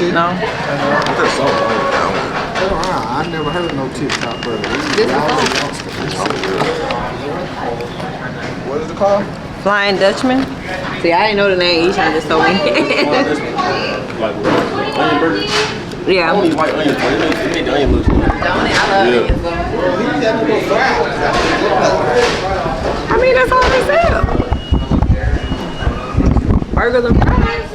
shit? No. That's so long. I never heard of no TikTok burger. What is it called? Flying Dutchman. See, I didn't know the name. You trying to just told me. Like onion burger. Yeah. I don't eat white onions, but it made the onion look good. Don't it? I love onions. Well, he got to go fries. I mean, that's all they sell. Burgers and fries.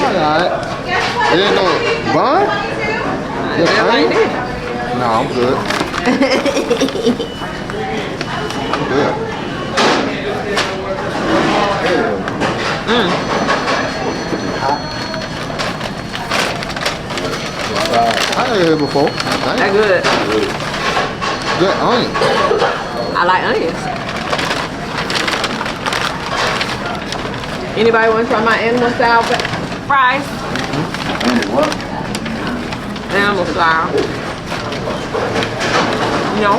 Alright. It ain't no bun? No, I'm good. I'm good. I had it before. They're good. Good onion. I like onions. Anybody want to try my animal style fries? What? Animal style. No.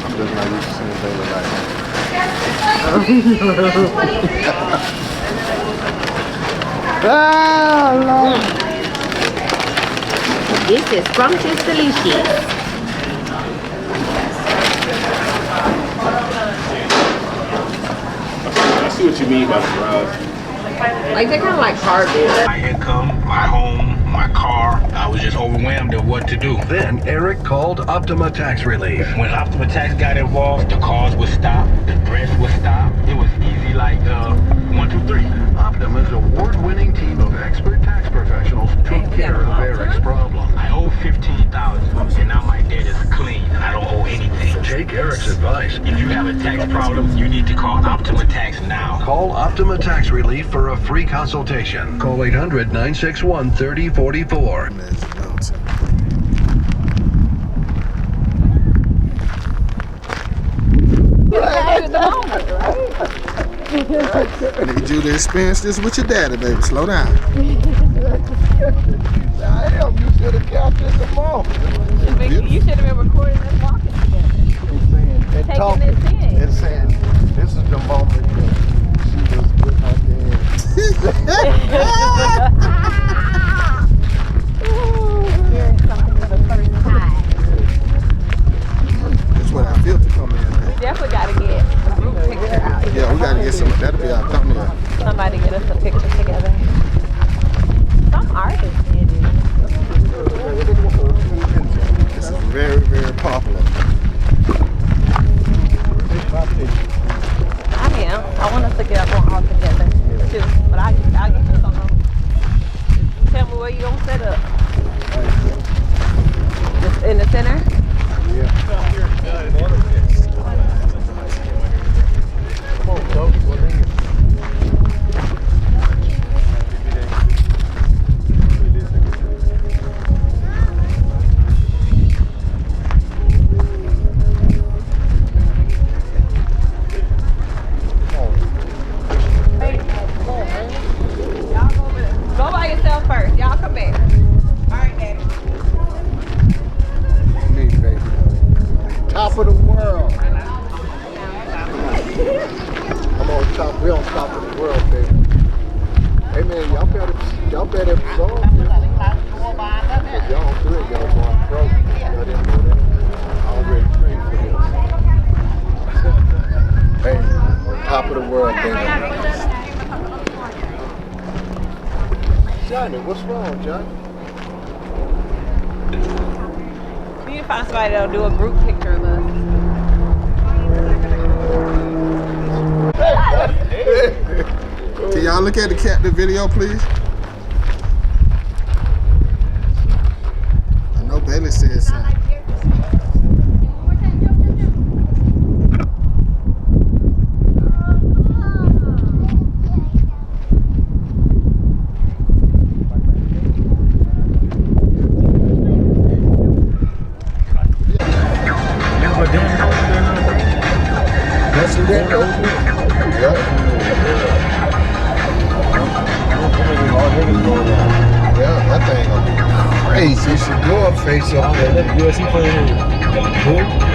I'm just not used to seeing things like that. Ah, This is scrumptious delicious. I see what you mean by the fries. Like they're kind of like cardboard. My income, my home, my car. I was just overwhelmed at what to do. Then Eric called Optima Tax Relief. When Optima Tax got involved, the cars would stop, the threats would stop. It was easy like 1, 2, 3. Optima's award-winning team of expert tax professionals took care of Eric's problem. I owe $15,000, and now my debt is clean, and I don't owe anything. Take Eric's advice. If you have a tax problem, you need to call Optima Tax now. Call Optima Tax Relief for a free consultation. Call 800-961-3044. I need you to experience this with your daddy, baby. Slow down. Damn, you should have captured the moment. You should have been recording us walking together. Taking this in. And saying, this is the moment that she was with her dad. Hearing something for the first time. That's what I feel to come in. We definitely got to get a group picture out. Yeah, we got to get some. That'll be our thumbnail. Somebody get us a picture together. Some artists did it. This is very, very popular. I am. I want us to get up on all together too. But I'll get you some of them. Tell me where you gonna set up. Just in the center? Yeah. Come on, folks. What are you? Go by yourself first. Y'all come back. Alright, Daddy. Me, baby. Top of the world. I'm on top. We on top of the world, baby. Hey man, y'all better absorb it. If y'all don't do it, y'all going broke. Y'all didn't do that. I already trained for this. Hey, top of the world, baby. Johnny, what's wrong, Johnny? We need to find somebody that'll do a group picture of us. Can y'all look at the video, please? I know Bailey said something. That's the face. You should go up face up there. UFC fighter. Who?